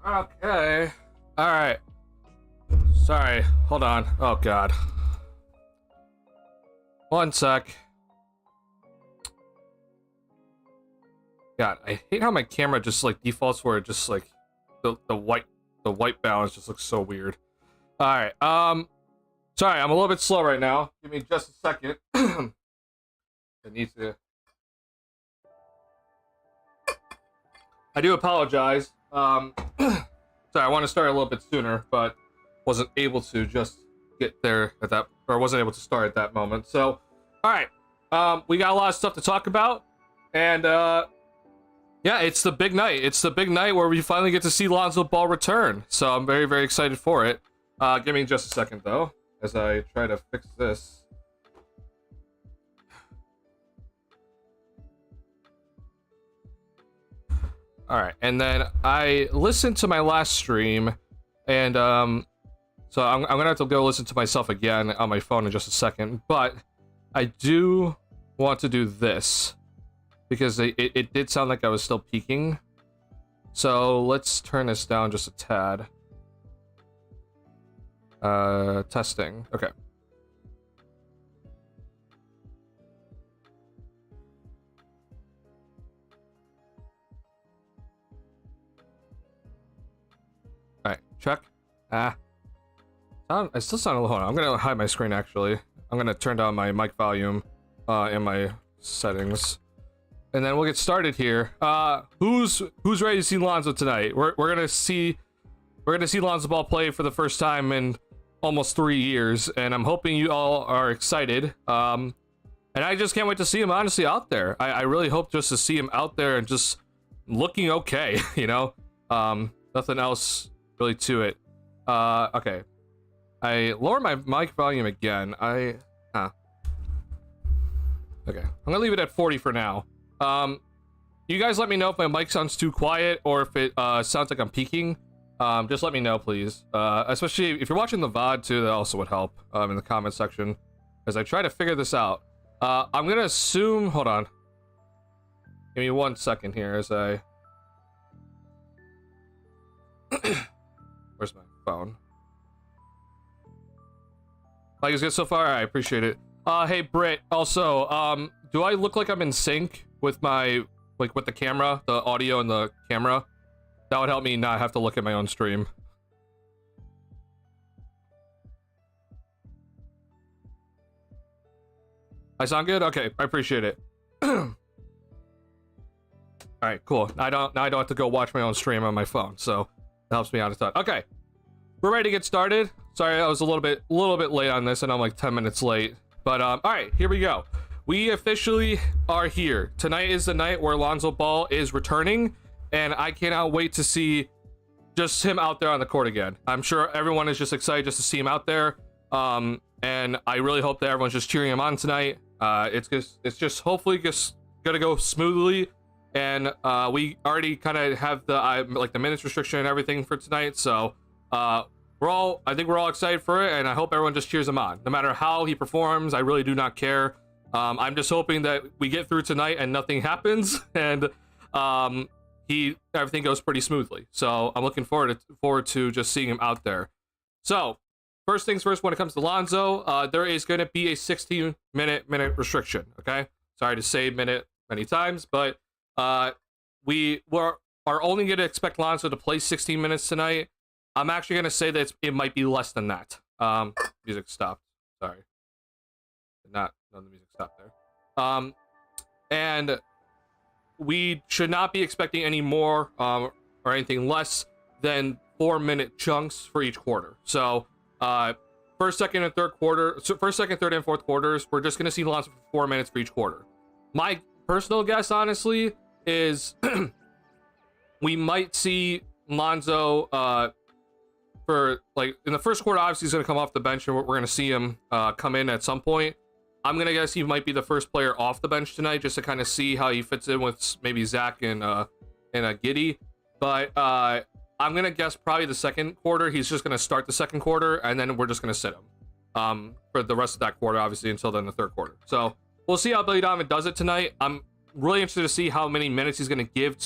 Okay. All right. Sorry. Hold on. Oh God. One sec. God, I hate how my camera just like defaults where it just like the white balance just looks so weird. All right. Sorry, I'm a little bit slow right now. Give me just a second. I need to. I do apologize. Sorry, I want to start a little bit sooner, but wasn't able to just get there at that, or wasn't able to start at that moment. So, all right, we got a lot of stuff to talk about, and yeah, it's the big night. It's the big night where we finally get to see Lonzo Ball return. So I'm very, very excited for it. Give me just a second though, as I try to fix this. All right, and then I listened to my last stream, and so I'm gonna have to go listen to myself again on my phone in just a second. But I do want to do this because it did sound like I was still peaking. So let's turn this down just a tad. Testing. Okay. Alright, check. I still sound a little. Hold on, I'm gonna hide my screen actually. I'm gonna turn down my mic volume in my settings. And then we'll get started here. Who's ready to see Lonzo tonight? We're gonna see Lonzo Ball play for the first time in almost 3 years, and I'm hoping you all are excited. And I just can't wait to see him honestly out there. I really hope just to see him out there and just looking okay, you know? Nothing else really to it. Okay. I lower my mic volume again. Okay. I'm gonna leave it at 40 for now. You guys let me know if my mic sounds too quiet or if it sounds like I'm peaking. Just let me know, please. Especially if you're watching the VOD too, that also would help in the comment section as I try to figure this out. I'm gonna assume. Hold on. Give me 1 second here as I. Where's my phone? Like is good so far? I appreciate it. Hey Britt. Also, do I look like I'm in sync with my with the camera, the audio and the camera? That would help me not have to look at my own stream. I sound good? Okay, I appreciate it. All right, cool. Now I don't have to go watch my own stream on my phone, so that helps me out a ton. Okay, we're ready to get started. Sorry, I was a little bit late on this, and I'm like 10 minutes late. But all right, here we go. We officially are here. Tonight is the night where Lonzo Ball is returning, and I cannot wait to see just him out there on the court again. I'm sure everyone is just excited just to see him out there. And I really hope that everyone's just cheering him on tonight. It's just hopefully just gonna go smoothly. And we already kind of have the the minutes restriction and everything for tonight. So I think we're all excited for it, and I hope everyone just cheers him on. No matter how he performs, I really do not care. I'm just hoping that we get through tonight and nothing happens, and everything goes pretty smoothly. So I'm looking forward to just seeing him out there. So first things first, when it comes to Lonzo, there is going to be a 16-minute restriction. Okay, sorry to say minute many times, but we are only going to expect Lonzo to play 16 minutes tonight. I'm actually going to say that it might be less than that. Music stopped. Sorry, no, the music stopped there. And we should not be expecting any more or anything less than 4-minute chunks for each quarter. So first, second, and third, and fourth quarters, we're just going to see Lonzo for 4 minutes for each quarter. My personal guess, honestly, is we might see Lonzo for in the first quarter. Obviously, he's going to come off the bench, and we're going to see him come in at some point. I'm going to guess he might be the first player off the bench tonight, just to kind of see how he fits in with maybe Zach and Giddey. But I'm going to guess probably the second quarter. He's just going to start the second quarter, and then we're just going to sit him for the rest of that quarter, obviously, until then the third quarter. So we'll see how Billy Donovan does it tonight. I'm really interested to see how many minutes he's going to give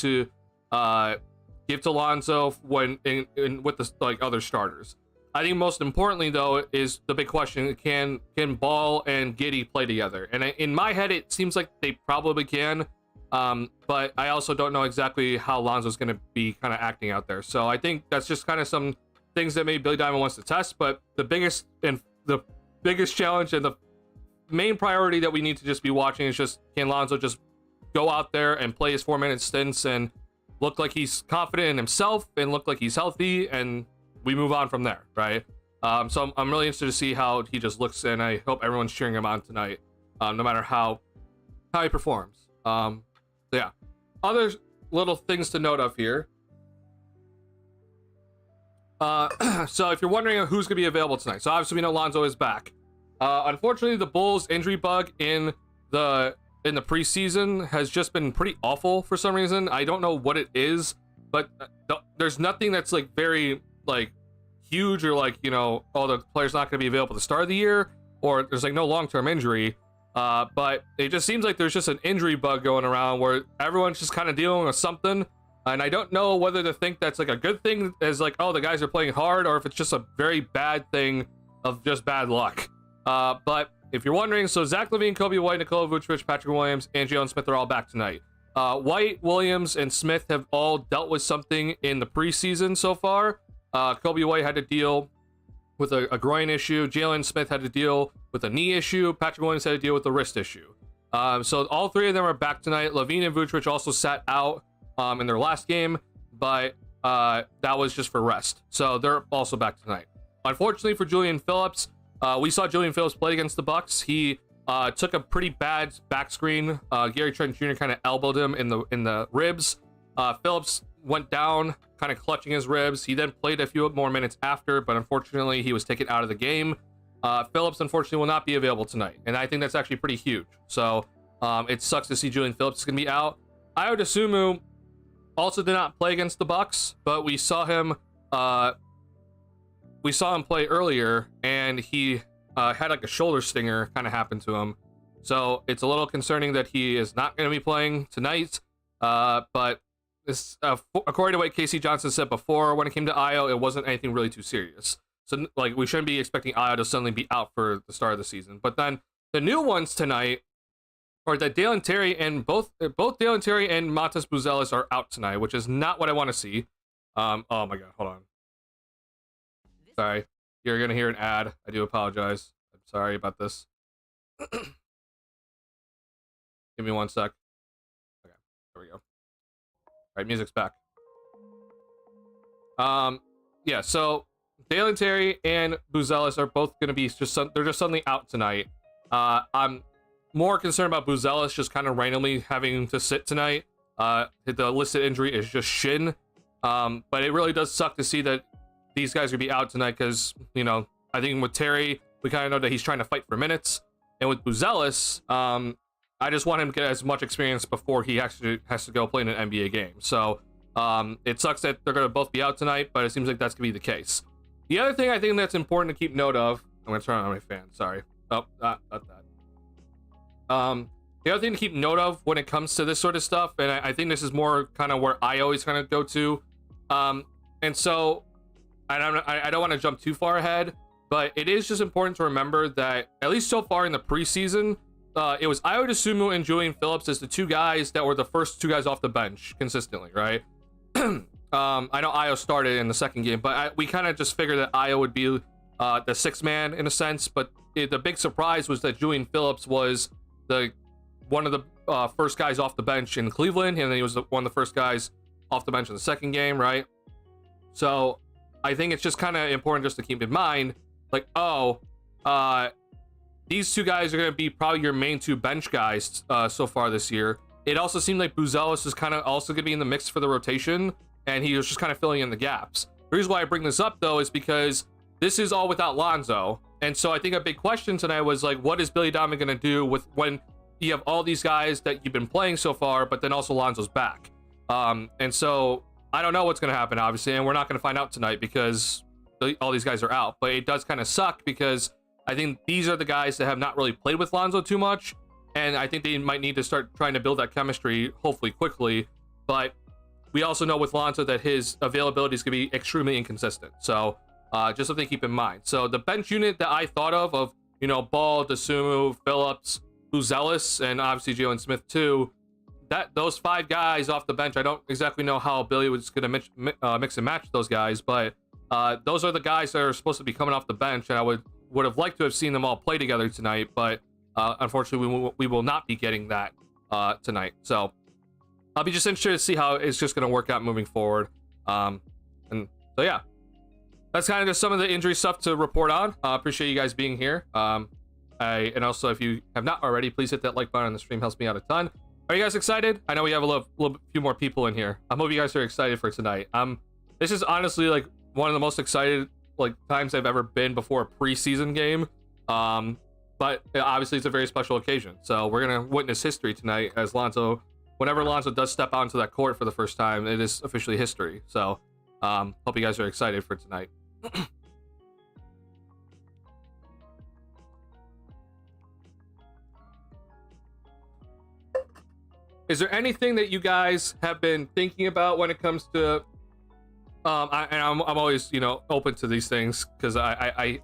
give to Lonzo when in with the like other starters. I think most importantly though is the big question: can Ball and Giddey play together? And in my head, it seems like they probably can, but I also don't know exactly how Lonzo's going to be kind of acting out there. So I think that's just kind of some things that maybe Billy Diamond wants to test. But the biggest challenge and the main priority that we need to just be watching is just, can Lonzo just go out there and play his 4-minute stints and look like he's confident in himself and look like he's healthy, and we move on from there, right? So I'm really interested to see how he just looks, and I hope everyone's cheering him on tonight, no matter how he performs. So yeah, other little things to note of here. So if you're wondering who's gonna be available tonight, so obviously we know Lonzo is back. Unfortunately, the Bulls injury bug in the preseason has just been pretty awful for some reason. I don't know what it is, but there's nothing that's like very like huge or like, you know, oh, the player's not going to be available at the start of the year, or there's like no long-term injury. But it just seems like there's just an injury bug going around where everyone's just kind of dealing with something. And I don't know whether to think that's like a good thing, as like, oh, the guys are playing hard, or if it's just a very bad thing of just bad luck. But if you're wondering, so Zach LaVine, Kobe White, Nikola Vucevic, Patrick Williams, and Jalen Smith are all back tonight. White, Williams, and Smith have all dealt with something in the preseason so far. Kobe White had to deal with a groin issue. Jalen Smith had to deal with a knee issue. Patrick Williams had to deal with a wrist issue. So all three of them are back tonight. LaVine and Vucevic also sat out in their last game, but that was just for rest. So they're also back tonight. Unfortunately for Julian Phillips, we saw Julian Phillips play against the Bucks. He took a pretty bad back screen. Gary Trent Jr. kind of elbowed him in the ribs. Phillips went down, kind of clutching his ribs. He then played a few more minutes after, but unfortunately he was taken out of the game. Phillips unfortunately will not be available tonight, and I think that's actually pretty huge. So it sucks to see Julian Phillips is going to be out. Ayo Dosunmu also did not play against the Bucks, but we saw him play earlier, and he had like a shoulder stinger kind of happen to him. So it's a little concerning that he is not going to be playing tonight. But this, according to what Casey Johnson said before, when it came to Ayo, it wasn't anything really too serious. So like we shouldn't be expecting Ayo to suddenly be out for the start of the season. But then the new ones tonight are that Dalen Terry and both Dalen Terry and Matas Buzelis are out tonight, which is not what I want to see. Oh my god, hold on. Sorry, you're gonna hear an ad. I do apologize. I'm sorry about this. Give me 1 sec. Okay, there we go. All right, music's back. Yeah, so Dalen Terry and Buzelis are both gonna be they're just suddenly out tonight. I'm more concerned about Buzelis just kind of randomly having to sit tonight. The listed injury is just shin. But it really does suck to see that these guys are gonna be out tonight, because, you know, I think with Terry, we kind of know that he's trying to fight for minutes, and with Buzelis, I just want him to get as much experience before he actually has to go play in an NBA game. So it sucks that they're gonna both be out tonight, but it seems like that's gonna be the case. The other thing I think that's important to keep note of, I'm gonna turn on my fan. Sorry. Oh, not that. The other thing to keep note of when it comes to this sort of stuff, and I think this is more kind of where I always kind of go to, and so I don't want to jump too far ahead, but it is just important to remember that at least so far in the preseason, it was Ayo Dosunmu and Julian Phillips as the two guys that were the first two guys off the bench consistently, right? I know Ayo started in the second game, but we kind of just figured that Ayo would be the sixth man in a sense, but the big surprise was that Julian Phillips was one of the first guys off the bench in Cleveland, and then he was one of the first guys off the bench in the second game, right? So I think it's just kind of important just to keep in mind, like, these two guys are going to be probably your main two bench guys so far this year. It also seemed like Buzelis is kind of also going to be in the mix for the rotation, and he was just kind of filling in the gaps. The reason why I bring this up, though, is because this is all without Lonzo. And so I think a big question tonight was, like, what is Billy Diamond going to do with when you have all these guys that you've been playing so far, but then also Lonzo's back? And so I don't know what's going to happen, obviously, and we're not going to find out tonight because all these guys are out. But it does kind of suck because I think these are the guys that have not really played with Lonzo too much, and I think they might need to start trying to build that chemistry, hopefully quickly. But we also know with Lonzo that his availability is going to be extremely inconsistent. So just something to keep in mind. So the bench unit that I thought of, you know, Ball, Dosunmu, Phillips, Uzelis, and obviously Jalen Smith too, those 5 guys off the bench, I don't exactly know how Billy was going to mix and match those guys, but those are the guys that are supposed to be coming off the bench, and I would have liked to have seen them all play together tonight, but unfortunately we will not be getting that tonight. So I'll be just interested to see how it's just going to work out moving forward. And so yeah, that's kind of just some of the injury stuff to report on. Appreciate you guys being here. And also, if you have not already, please hit that like button on the stream. Helps me out a ton. Are you guys excited? I know we have a few more people in here. I hope you guys are excited for tonight. This is honestly like one of the most excited like times I've ever been before a preseason game. But obviously it's a very special occasion. So we're gonna witness history tonight as whenever Lonzo does step out into that court for the first time, it is officially history. So hope you guys are excited for tonight. Is there anything that you guys have been thinking about when it comes to I'm always, you know, open to these things because I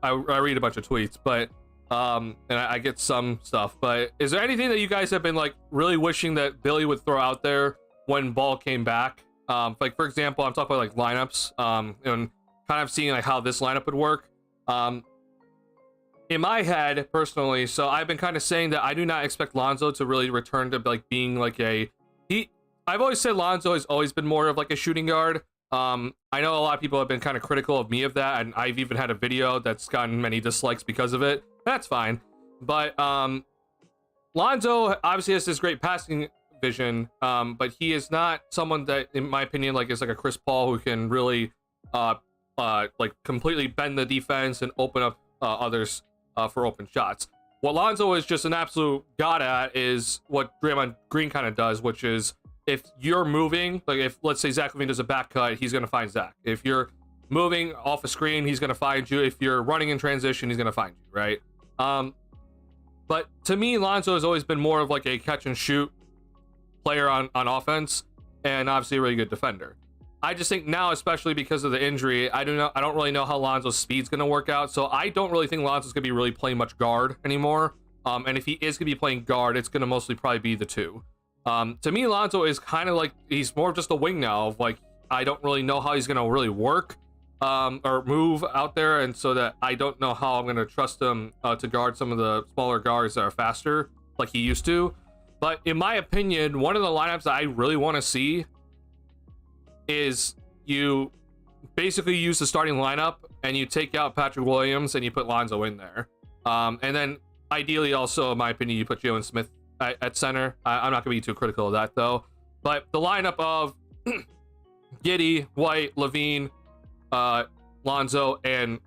read a bunch of tweets, but and I get some stuff, but is there anything that you guys have been like really wishing that Billy would throw out there when Ball came back? Like for example, I'm talking about like lineups, and kind of seeing like how this lineup would work. In my head personally, so I've been kind of saying that I do not expect Lonzo to really return to like being like I've always said Lonzo has always been more of like a shooting guard. I know a lot of people have been kind of critical of me of that, and I've even had a video that's gotten many dislikes because of it. That's fine, but Lonzo obviously has this great passing vision, but he is not someone that, in my opinion, like is like a Chris Paul who can really like completely bend the defense and open up others for open shots. What Lonzo is just an absolute god at is what Draymond Green kind of does, which is if you're moving, like if let's say Zach LaVine does a back cut, he's going to find Zach. If you're moving off a screen, he's going to find you. If you're running in transition, he's going to find you, right? But to me, Lonzo has always been more of like a catch and shoot player on offense, and obviously a really good defender. I just think now, especially because of the injury, I don't really know how Lonzo's speed's going to work out. So I don't really think Lonzo's going to be really playing much guard anymore. And if he is going to be playing guard, it's going to mostly probably be the 2. To me, Lonzo is kind of like, he's more of just a wing now. Of like, I don't really know how he's going to really work or move out there. And so that I don't know how I'm going to trust him to guard some of the smaller guards that are faster like he used to. But in my opinion, one of the lineups that I really want to see is you basically use the starting lineup and you take out Patrick Williams and you put Lonzo in there. And then ideally also, in my opinion, you put Jalen Smith at center. I'm not going to be too critical of that though. But the lineup of Giddey, White, Levine, Lonzo, and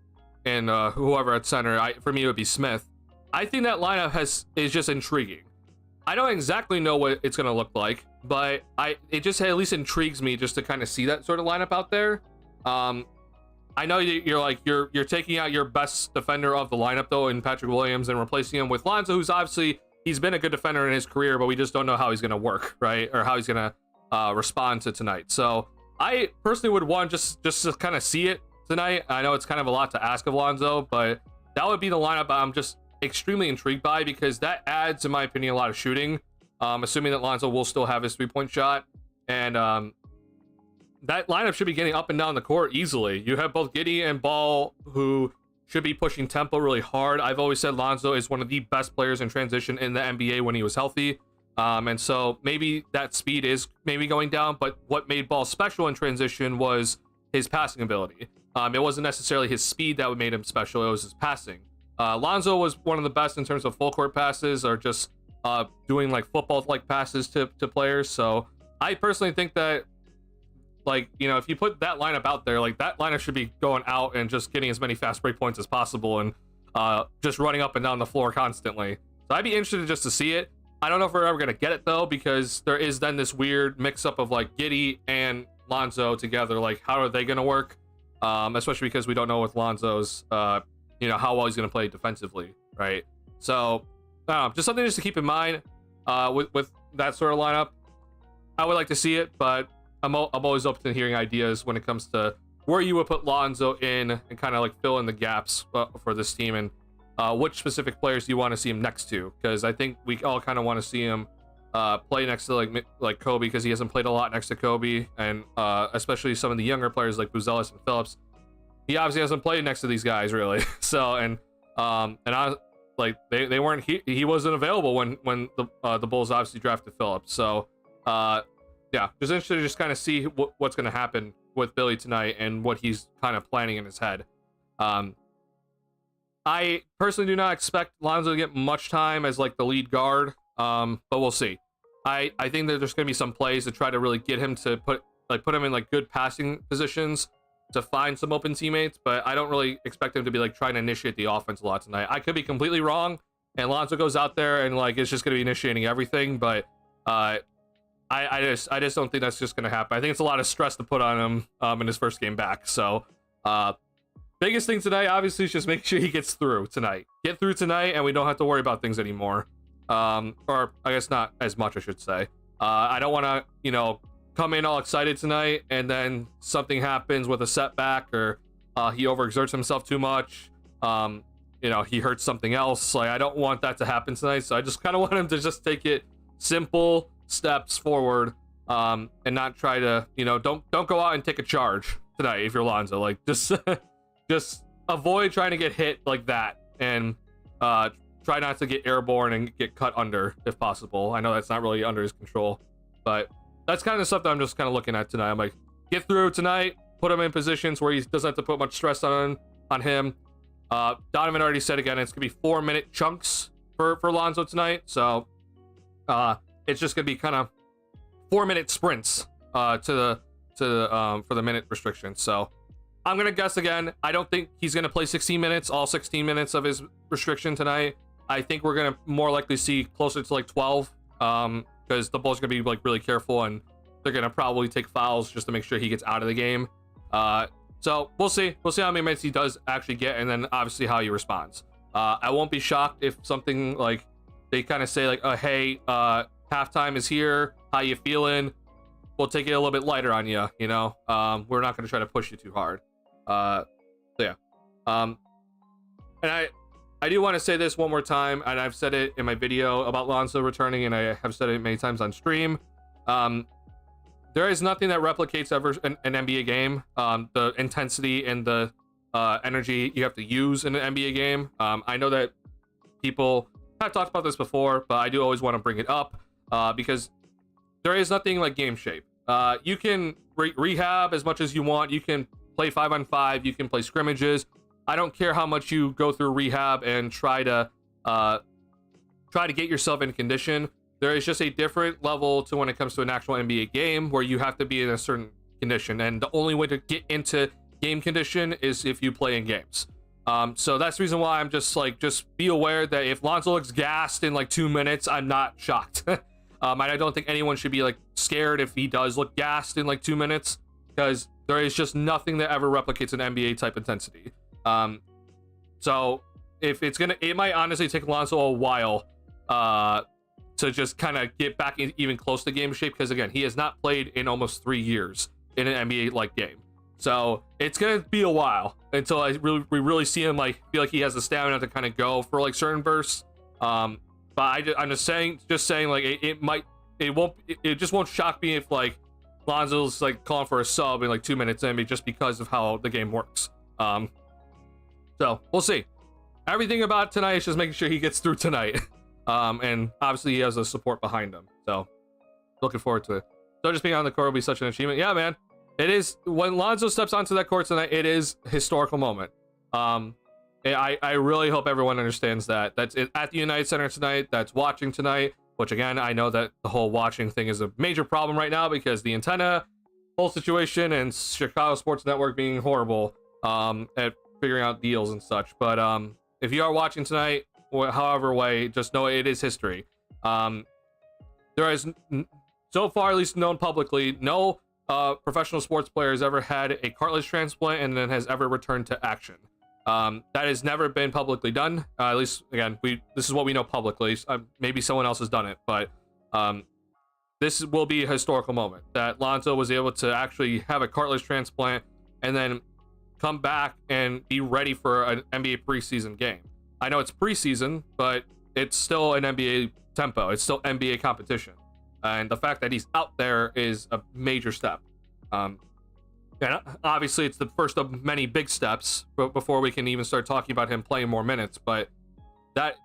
whoever at center, for me it would be Smith. I think that lineup is just intriguing. I don't exactly know what it's going to look like, but it just at least intrigues me just to kind of see that sort of lineup out there. I know you're taking out your best defender of the lineup though in Patrick Williams and replacing him with Lonzo, who's obviously he's been a good defender in his career, but we just don't know how he's going to work, right? Or how he's going to respond to tonight. So I personally would want just to kind of see it tonight. I know it's kind of a lot to ask of Lonzo, but that would be the lineup I'm just extremely intrigued by, because that adds, in my opinion, a lot of shooting, assuming that Lonzo will still have his 3-point shot. And that lineup should be getting up and down the court easily. You have both Giddey and Ball, who should be pushing tempo really hard. I've always said Lonzo is one of the best players in transition in the NBA when he was healthy. And so maybe that speed is maybe going down, but what made Ball special in transition was his passing ability. It wasn't necessarily his speed that made him special, it was his passing. Lonzo was one of the best in terms of full court passes, or just doing like football-like passes to players. So I personally think that, like, you know, if you put that lineup out there, like that lineup should be going out and just getting as many fast break points as possible, and just running up and down the floor constantly. So I'd be interested just to see it. I don't know if we're ever gonna get it though, because there is then this weird mix-up of like Giddey and Lonzo together. Like, how are they gonna work? Especially because we don't know with Lonzo's you know, how well he's going to play defensively, right? So just something just to keep in mind with that sort of lineup. I would like to see it, but I'm always open to hearing ideas when it comes to where you would put Lonzo in and kind of like fill in the gaps for this team, and which specific players do you want to see him next to? Because I think we all kind of want to see him play next to like Kobe, because he hasn't played a lot next to Kobe, and especially some of the younger players like Buzelis and Phillips. He obviously hasn't played next to these guys really. So and I like they weren't he wasn't available when the Bulls obviously drafted Phillips. So yeah, just interested to just kind of see what's going to happen with Billy tonight and what he's kind of planning in his head. I personally do not expect Lonzo to get much time as like the lead guard, but we'll see. I think that there's going to be some plays to try to really get him to put him in like good passing positions to find some open teammates, but I don't really expect him to be like trying to initiate the offense a lot tonight. I could be completely wrong, and Lonzo goes out there and like it's just going to be initiating everything, but I just don't think that's just going to happen. I think it's a lot of stress to put on him in his first game back. So biggest thing today obviously is just make sure he gets through tonight. Get through tonight, and we don't have to worry about things anymore. Or I guess not as much, I should say. I don't want to, come in all excited tonight and then something happens with a setback, or he overexerts himself too much. He hurts something else. Like, I don't want that to happen tonight. So I just kind of want him to just take it simple steps forward, and not try to, don't go out and take a charge tonight if you're Lonzo. Like, just avoid trying to get hit like that, and try not to get airborne and get cut under if possible. I know that's not really under his control, but that's kind of stuff that I'm just kind of looking at tonight. I'm like, get through tonight, put him in positions where he doesn't have to put much stress on him. Donovan already said again, it's gonna be 4-minute chunks for Lonzo tonight, so it's just gonna be kind of 4-minute sprints for the minute restriction. So I'm gonna guess again, I don't think he's gonna play 16 minutes, all 16 minutes of his restriction tonight. I think we're gonna more likely see closer to like 12, because the Bulls are gonna be like really careful, and they're gonna probably take fouls just to make sure he gets out of the game. So we'll see how many minutes he does actually get, and then obviously how he responds. I won't be shocked if something like they kind of say like, hey, halftime is here, how you feeling? We'll take it a little bit lighter on you, we're not going to try to push you too hard. So yeah. And I do want to say this one more time, and I've said it in my video about Lonzo returning, and I have said it many times on stream. There is nothing that replicates ever an NBA game. The intensity and the energy you have to use in an NBA game. I know that people have talked about this before, but I do always want to bring it up, because there is nothing like game shape. You can rehab as much as you want. You can play 5-on-5. You can play scrimmages. I don't care how much you go through rehab and try to get yourself in condition. There is just a different level to when it comes to an actual NBA game, where you have to be in a certain condition, and the only way to get into game condition is if you play in games. So that's the reason why I'm just be aware that if Lonzo looks gassed in like 2 minutes, I'm not shocked. And I don't think anyone should be like scared if he does look gassed in like 2 minutes, because there is just nothing that ever replicates an NBA type intensity. So if it might honestly take Lonzo a while to just kind of get back even close to game shape, because again, he has not played in almost 3 years in an NBA like game. So it's gonna be a while until we really see him like feel like he has the stamina to kind of go for like certain bursts. But I'm just saying like it just won't shock me if like Lonzo's like calling for a sub in like 2 minutes in, just because of how the game works. So we'll see. Everything about tonight is just making sure he gets through tonight. And obviously he has the support behind him. So looking forward to it. So just being on the court will be such an achievement. Yeah, man. It is. When Lonzo steps onto that court tonight, it is a historical moment. I really hope everyone understands that. That's it, at the United Center tonight. That's watching tonight. Which again, I know that the whole watching thing is a major problem right now because the antenna whole situation and Chicago Sports Network being horrible at figuring out deals and such. But if you are watching tonight, however way, just know it is history. There is, so far at least known publicly, no professional sports player has ever had a cartilage transplant and then has ever returned to action. That has never been publicly done. At least, again, this is what we know publicly. Maybe someone else has done it, but this will be a historical moment that Lonzo was able to actually have a cartilage transplant and then come back and be ready for an NBA preseason game. I know it's preseason, but it's still an NBA tempo. It's still NBA competition. And the fact that he's out there is a major step. And obviously it's the first of many big steps before we can even start talking about him playing more minutes. But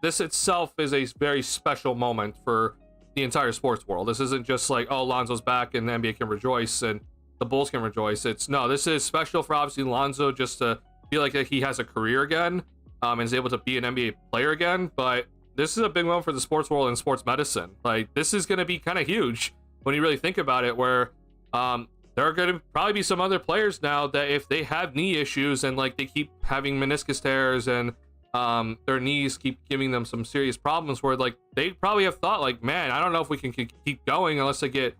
this itself is a very special moment for the entire sports world. This isn't just like, oh, Lonzo's back and the NBA can rejoice and the Bulls can rejoice. This is special for obviously Lonzo just to feel like he has a career again, and is able to be an NBA player again. But this is a big one for the sports world and sports medicine. Like, this is going to be kind of huge when you really think about it, where there are going to probably be some other players now that if they have knee issues and like they keep having meniscus tears and their knees keep giving them some serious problems, where like they probably have thought like, man, I don't know if we can keep going unless I get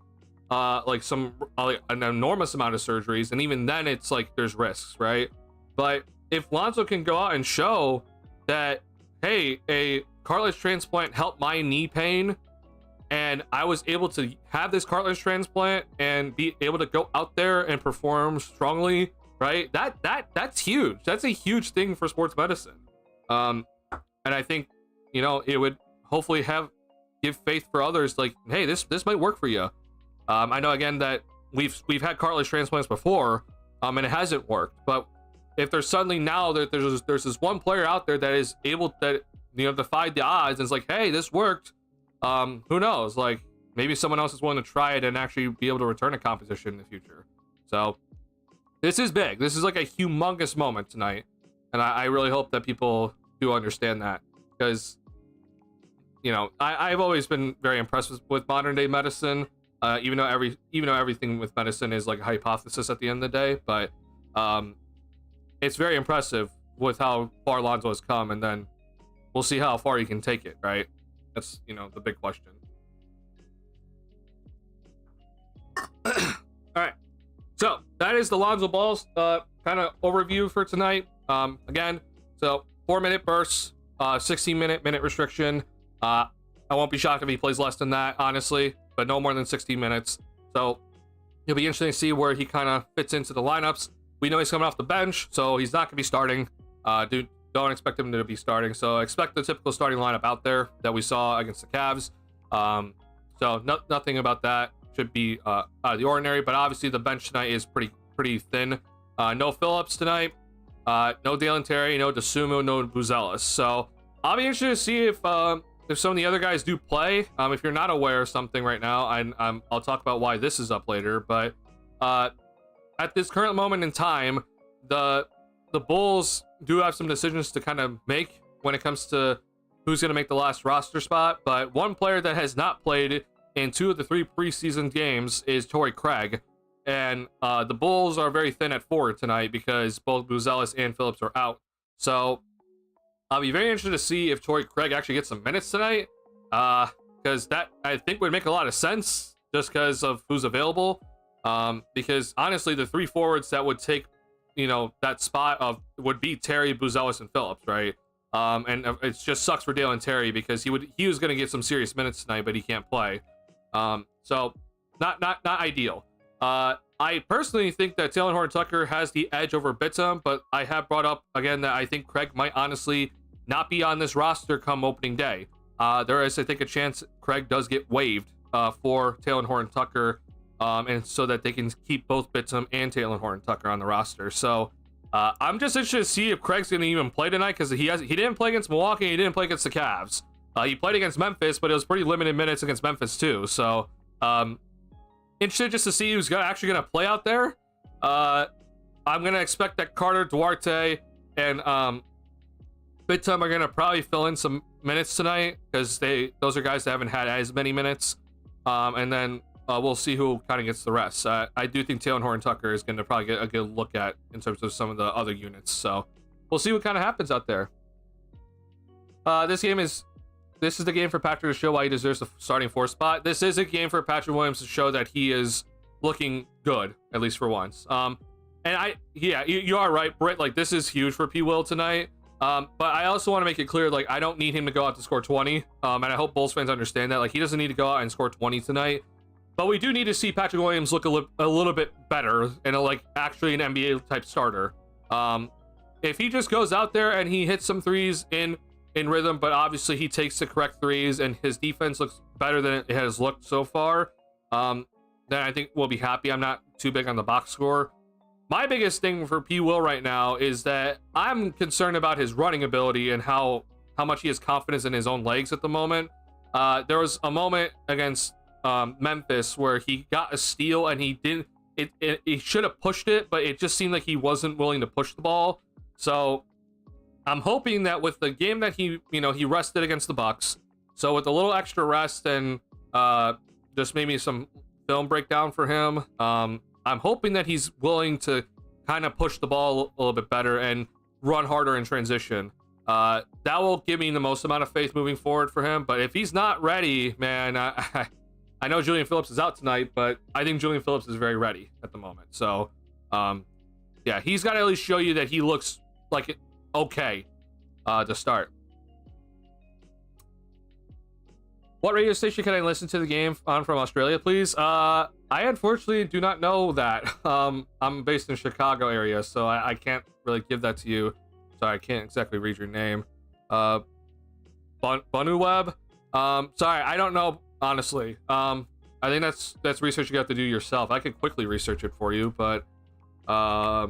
an enormous amount of surgeries, and even then it's like there's risks, right? But if Lonzo can go out and show that, hey, a cartilage transplant helped my knee pain and I was able to have this cartilage transplant and be able to go out there and perform strongly, right? That's huge. That's a huge thing for sports medicine. And I think, you know, it would hopefully give faith for others, like, hey, this might work for you. I know again that we've had cartilage transplants before, and it hasn't worked. But if there's suddenly now that there's this one player out there that is able that, you know, defied the odds and it's like, hey, this worked. Who knows? Like, maybe someone else is willing to try it and actually be able to return a competition in the future. So this is big. This is like a humongous moment tonight, and I really hope that people do understand that, because, you know, I've always been very impressed with modern day medicine. Even though everything with medicine is like a hypothesis at the end of the day, but it's very impressive with how far Lonzo has come, and then we'll see how far he can take it, right? That's, you know, the big question. All right, so that is the Lonzo Balls kind of overview for tonight. Again, so 4-minute bursts, 16-minute restriction. I won't be shocked if he plays less than that, honestly, but no more than 16 minutes. So it'll be interesting to see where he kind of fits into the lineups. We know he's coming off the bench, so he's not going to be starting. Don't expect him to be starting. So expect the typical starting lineup out there that we saw against the Cavs. So nothing about that should be out of the ordinary. But obviously the bench tonight is pretty thin. No Phillips tonight. No Dalen Terry. No DeSumo. No Buzelis. So I'll be interested to see if some of the other guys do play. If you're not aware of something right now, I'll talk about why this is up later. But at this current moment in time, the Bulls do have some decisions to kind of make when it comes to who's going to make the last roster spot. But one player that has not played in 2 of the 3 preseason games is Torrey Craig. And the Bulls are very thin at forward tonight because both Buzelis and Phillips are out. So I'll be very interested to see if Torrey Craig actually gets some minutes tonight, because that, I think, would make a lot of sense just because of who's available. Because honestly, the 3 forwards that would take, you know, that spot would be Terry, Buzelis, and Phillips, right? And it just sucks for Dalen Terry because he was going to get some serious minutes tonight, but he can't play. So not ideal. I personally think that Talen Horton-Tucker has the edge over Bitum, but I have brought up again that I think Craig might honestly not be on this roster come opening day. There is, I think, a chance Craig does get waived for Talen Horton-Tucker, and so that they can keep both Bitum and Talen Horton-Tucker on the roster. So I'm just interested to see if Craig's going to even play tonight, because he didn't play against Milwaukee, he didn't play against the Cavs. He played against Memphis, but it was pretty limited minutes against Memphis too. So interested just to see who's actually going to play out there. I'm going to expect that Carter, Duarte, and Bitum are going to probably fill in some minutes tonight, because those are guys that haven't had as many minutes. And then we'll see who kind of gets the rest. I do think Talen Horton-Tucker is going to probably get a good look at in terms of some of the other units. So we'll see what kind of happens out there. This is the game for Patrick to show why he deserves the starting 4 spot. This is a game for Patrick Williams to show that he is looking good, at least for once. And you are right, Britt. Like, this is huge for P. Will tonight. But I also want to make it clear, like, I don't need him to go out to score 20. And I hope Bulls fans understand that. Like, he doesn't need to go out and score 20 tonight. But we do need to see Patrick Williams look a little bit better and like actually an NBA type starter. If he just goes out there and he hits some threes in rhythm, but obviously he takes the correct threes and his defense looks better than it has looked so far, then I think we'll be happy. I'm not too big on the box score. My biggest thing for P. Will right now is that I'm concerned about his running ability and how much he has confidence in his own legs at the moment. There was a moment against Memphis where he got a steal and he didn't. He should have pushed it, but it just seemed like he wasn't willing to push the ball. So I'm hoping that with the game that he rested against the Bucks, so with a little extra rest and just maybe some film breakdown for him, I'm hoping that he's willing to kind of push the ball a little bit better and run harder in transition. That will give me the most amount of faith moving forward for him. But if he's not ready, man, I know Julian Phillips is out tonight, but I think Julian Phillips is very ready at the moment. So, yeah, he's got to at least show you that he looks like it okay to start. What radio station can I listen to the game on from Australia, please? I unfortunately do not know that. I'm based in Chicago area, so I can't really give that to you. Sorry, I can't exactly read your name. Bunuweb? Sorry, I don't know, honestly. I think that's research you have to do yourself. I could quickly research it for you, but I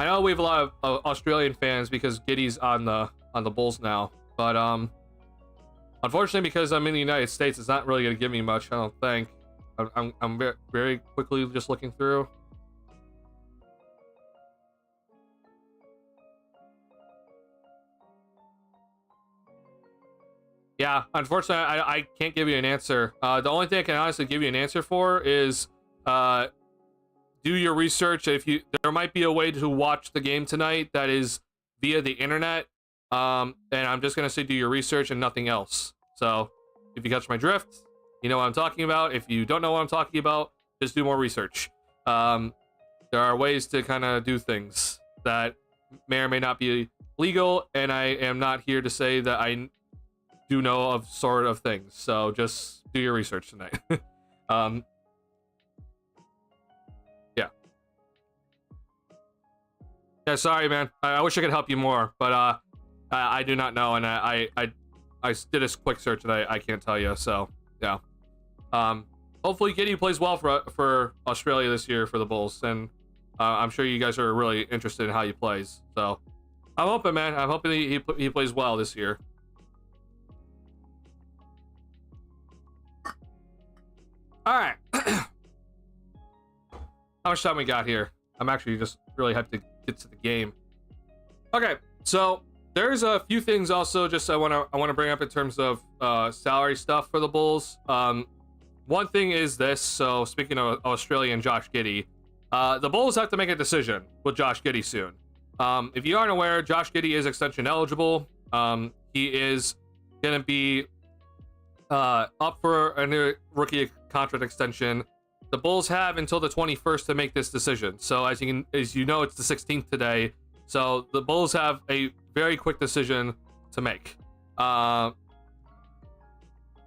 know we have a lot of Australian fans because Giddy's on the Bulls now, but unfortunately, because I'm in the United States, it's not really going to give me much, I don't think. I'm very, very quickly just looking through. Yeah, unfortunately, I can't give you an answer. The only thing I can honestly give you an answer for is do your research. There might be a way to watch the game tonight that is via the internet. And I'm just gonna say do your research and nothing else. So if you catch my drift, you know what I'm talking about. If you don't know what I'm talking about, just do more research. There are ways to kind of do things that may or may not be legal, and I am not here to say that I do know of sort of things. So just do your research tonight. Yeah, sorry, man. I wish I could help you more, but I do not know, and I did a quick search and I can't tell you. So yeah. Hopefully Giddy plays well for Australia this year for the Bulls, and I'm sure you guys are really interested in how he plays. So I'm hoping, man. I'm hoping he plays well this year. All right. How much time we got here? I'm actually just really hyped to get to the game. Okay, so there's a few things also just I want to bring up in terms of salary stuff for the Bulls. One thing is this. So speaking of Australia and Josh Giddey, the Bulls have to make a decision with Josh Giddey soon. If you aren't aware, Josh Giddey is extension eligible. He is going to be up for a new rookie contract extension. The Bulls have until the 21st to make this decision. So as you know, it's the 16th today. So the Bulls have a very quick decision to make.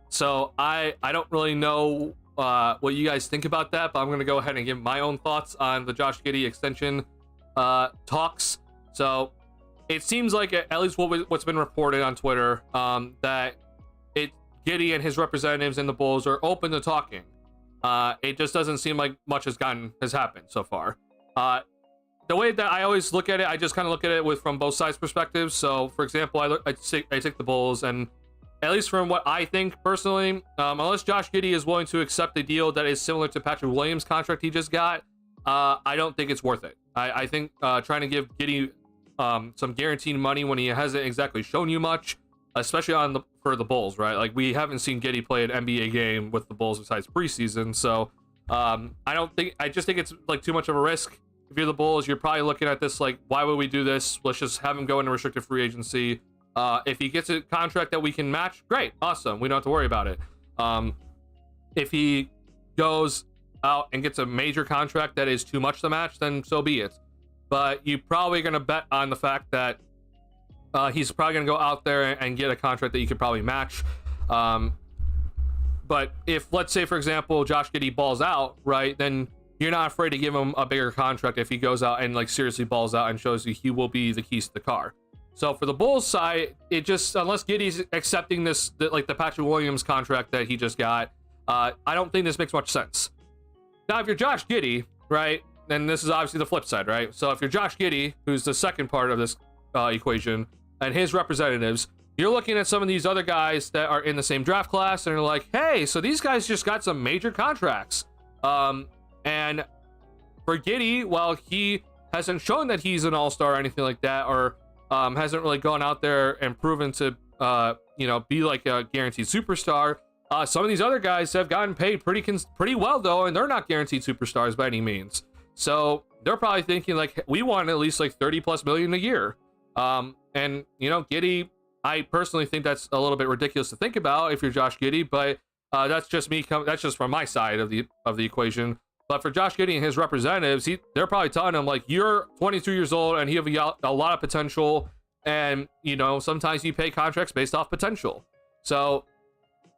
So I don't really know what you guys think about that, but I'm going to go ahead and give my own thoughts on the Josh Giddey extension talks. So it seems like, at least what's been reported on Twitter, that Giddey and his representatives in the Bulls are open to talking. It just doesn't seem like much has happened so far. The way that I always look at it, I just kind of look at it from both sides' perspectives. So, for example, I take the Bulls, and at least from what I think personally, unless Josh Giddey is willing to accept a deal that is similar to Patrick Williams' contract he just got, I don't think it's worth it. I think trying to give Giddey some guaranteed money when he hasn't exactly shown you much, especially for the Bulls, right? Like, we haven't seen Giddey play an NBA game with the Bulls besides preseason. So I just think it's like too much of a risk. If you're the Bulls, you're probably looking at this like, why would we do this? Let's just have him go into restricted free agency. If he gets a contract that we can match, great, awesome. We don't have to worry about it. If he goes out and gets a major contract that is too much to match, then so be it. But you're probably going to bet on the fact that he's probably going to go out there and get a contract that you could probably match. But if, let's say, for example, Josh Giddey balls out, right, then you're not afraid to give him a bigger contract if he goes out and like seriously balls out and shows you he will be the keys to the car. So for the Bulls side, it just, unless Giddey's accepting this, like the Patrick Williams contract that he just got, I don't think this makes much sense. Now, if you're Josh Giddey, right, then this is obviously the flip side, right? So if you're Josh Giddey, who's the second part of this equation, and his representatives, you're looking at some of these other guys that are in the same draft class, and you're like, hey, so these guys just got some major contracts. And for Giddey, while he hasn't shown that he's an all-star or anything like that, or hasn't really gone out there and proven to, be like a guaranteed superstar, some of these other guys have gotten paid pretty well, though, and they're not guaranteed superstars by any means. So they're probably thinking, like, we want at least, like, $30+ million a year. And, Giddey, I personally think that's a little bit ridiculous to think about if you're Josh Giddey, but that's just me. That's just from my side of the equation. But for Josh Giddey and his representatives, they're probably telling him, like, you're 22 years old and you have a lot of potential, and sometimes you pay contracts based off potential. So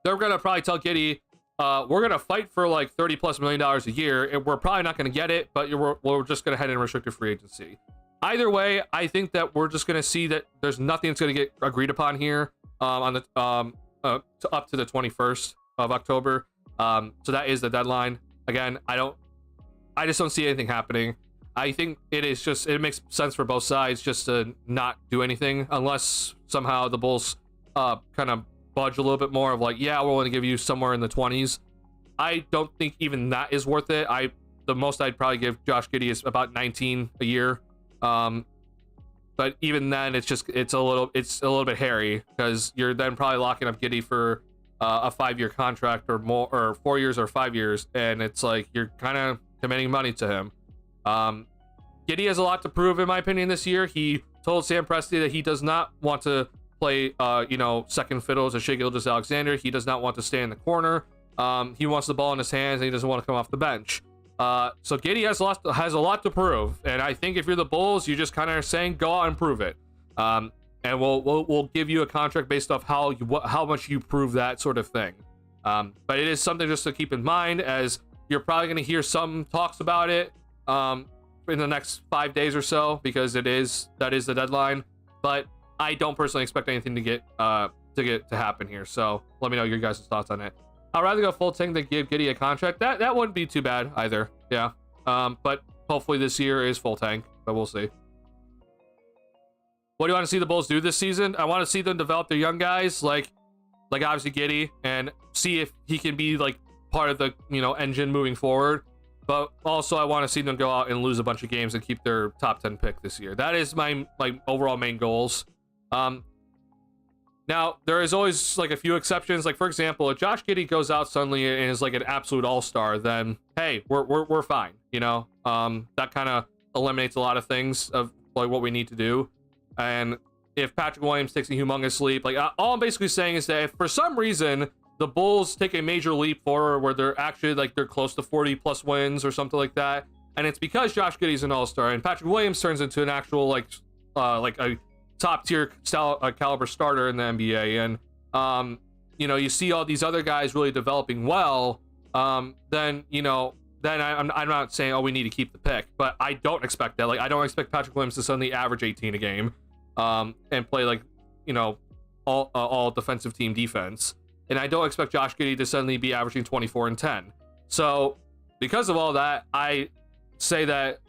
they're gonna probably tell Giddey, we're gonna fight for like $30+ million a year, and we're probably not gonna get it, but we're just gonna head in restricted free agency. Either way, I think that we're just going to see that there's nothing that's going to get agreed upon here on the up to the 21st of October. So that is the deadline. Again, I just don't see anything happening. I think it makes sense for both sides just to not do anything unless somehow the Bulls kind of budge a little bit more of like, yeah, we're going to give you somewhere in the 20s. I don't think even that is worth it. The most I'd probably give Josh Giddey is about 19 a year. But even then, it's a little bit hairy because you're then probably locking up Giddey for a 5-year contract or more, or 4 years or 5 years, and it's like you're kind of committing money to him. Giddey has a lot to prove, in my opinion, this year. He told Sam Presti that he does not want to play, second fiddle to Shai Gilgeous-Alexander. He does not want to stay in the corner. He wants the ball in his hands, and he doesn't want to come off the bench. So Giddey has a lot to prove, and I think if you're the Bulls, you just kind of are saying go out and prove it, and we'll give you a contract based off how much you prove that sort of thing. But it is something just to keep in mind, as you're probably going to hear some talks about it in the next 5 days or so, because that is the deadline. But I don't personally expect anything to happen here. So let me know your guys' thoughts on it. I'd rather go full tank than give Giddey a contract. That wouldn't be too bad either. Yeah. But hopefully this year is full tank, but we'll see. What do you want to see the Bulls do this season? I want to see them develop their young guys, like obviously Giddey, and see if he can be like part of the engine moving forward. But also I want to see them go out and lose a bunch of games and keep their top 10 pick this year. That is my overall main goals. Now, there is always like a few exceptions. Like, for example, if Josh Giddey goes out suddenly and is like an absolute all-star, then hey, we're fine. That kind of eliminates a lot of things of like what we need to do. And if Patrick Williams takes a humongous leap, like all I'm basically saying is that if for some reason the Bulls take a major leap forward where they're actually like they're close to 40+ wins or something like that, and it's because Josh Giddey's an all-star and Patrick Williams turns into an actual like a top tier caliber starter in the NBA, and you see all these other guys really developing well, then I'm not saying we need to keep the pick, but I don't expect that. Like, I don't expect Patrick Williams to suddenly average 18 a game and play like all defensive team defense, and I don't expect Josh Giddey to suddenly be averaging 24 and 10. So because of all that, I say that